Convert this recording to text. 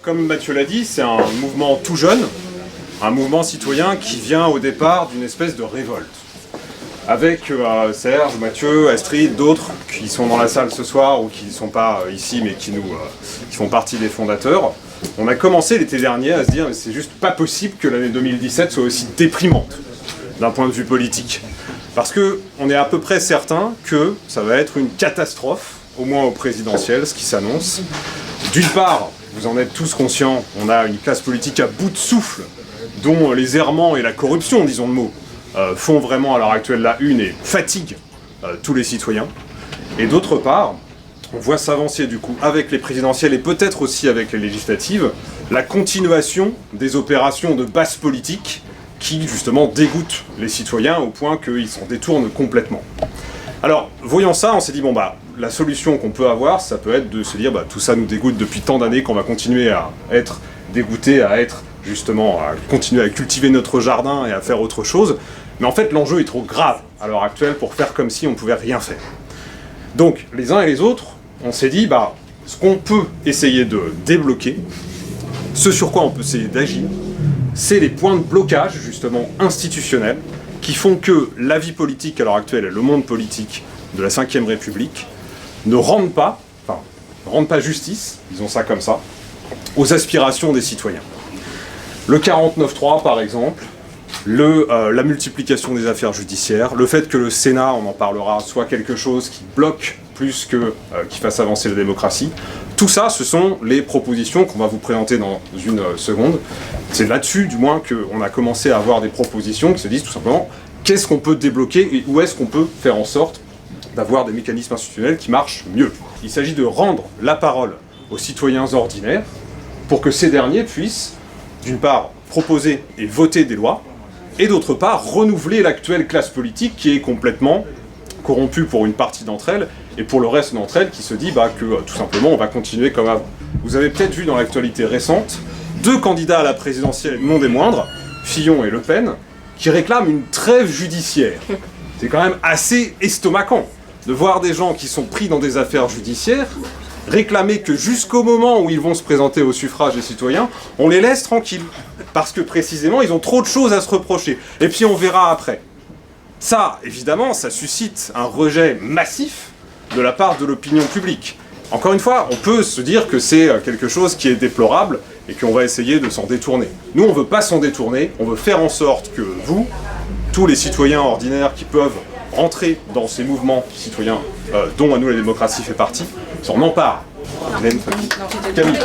comme Mathieu l'a dit, c'est un mouvement tout jeune, un mouvement citoyen qui vient au départ d'une espèce de révolte. Avec Serge, Mathieu, Astrid, d'autres qui sont dans la salle ce soir ou qui ne sont pas ici mais qui font partie des fondateurs. On a commencé l'été dernier à se dire mais c'est juste pas possible que l'année 2017 soit aussi déprimante d'un point de vue politique. Parce qu'on est à peu près certain que ça va être une catastrophe, au moins au présidentiel, ce qui s'annonce. D'une part, vous en êtes tous conscients, on a une classe politique à bout de souffle, dont les errements et la corruption, disons le mot, font vraiment à l'heure actuelle la une et fatiguent tous les citoyens. Et d'autre part, on voit s'avancer du coup avec les présidentielles et peut-être aussi avec les législatives, la continuation des opérations de basse politique qui justement dégoûtent les citoyens au point qu'ils s'en détournent complètement. Alors, voyant ça, on s'est dit, bon bah, la solution qu'on peut avoir, ça peut être de se dire, bah tout ça nous dégoûte depuis tant d'années qu'on va continuer à être dégoûté, à être justement, à continuer à cultiver notre jardin et à faire autre chose. Mais en fait, l'enjeu est trop grave à l'heure actuelle pour faire comme si on pouvait rien faire. Donc, les uns et les autres, on s'est dit, bah, ce qu'on peut essayer de débloquer, ce sur quoi on peut essayer d'agir, c'est les points de blocage, justement, institutionnels, qui font que la vie politique à l'heure actuelle et le monde politique de la Ve République ne rendent pas justice, disons ça comme ça, aux aspirations des citoyens. Le 49.3 par exemple, la multiplication des affaires judiciaires, le fait que le Sénat, on en parlera, soit quelque chose qui bloque plus que qui fasse avancer la démocratie. Tout ça, ce sont les propositions qu'on va vous présenter dans une seconde. C'est là-dessus, du moins, qu'on a commencé à avoir des propositions qui se disent tout simplement qu'est-ce qu'on peut débloquer et où est-ce qu'on peut faire en sorte d'avoir des mécanismes institutionnels qui marchent mieux. Il s'agit de rendre la parole aux citoyens ordinaires pour que ces derniers puissent, d'une part, proposer et voter des lois, et d'autre part, renouveler l'actuelle classe politique qui est complètement corrompue pour une partie d'entre elles, et pour le reste d'entre elles qui se dit que tout simplement on va continuer comme avant. Vous avez peut-être vu dans l'actualité récente, 2 candidats à la présidentielle, non des moindres, Fillon et Le Pen, qui réclament une trêve judiciaire. C'est quand même assez estomacant de voir des gens qui sont pris dans des affaires judiciaires réclamer que jusqu'au moment où ils vont se présenter au suffrage des citoyens, on les laisse tranquilles. Parce que précisément, ils ont trop de choses à se reprocher. Et puis on verra après. Ça, évidemment, ça suscite un rejet massif de la part de l'opinion publique. Encore une fois, on peut se dire que c'est quelque chose qui est déplorable et qu'on va essayer de s'en détourner. Nous, on ne veut pas s'en détourner, on veut faire en sorte que vous, tous les citoyens ordinaires qui peuvent rentrer dans ces mouvements citoyens dont à nous la démocratie fait partie, s'en emparent. Camille.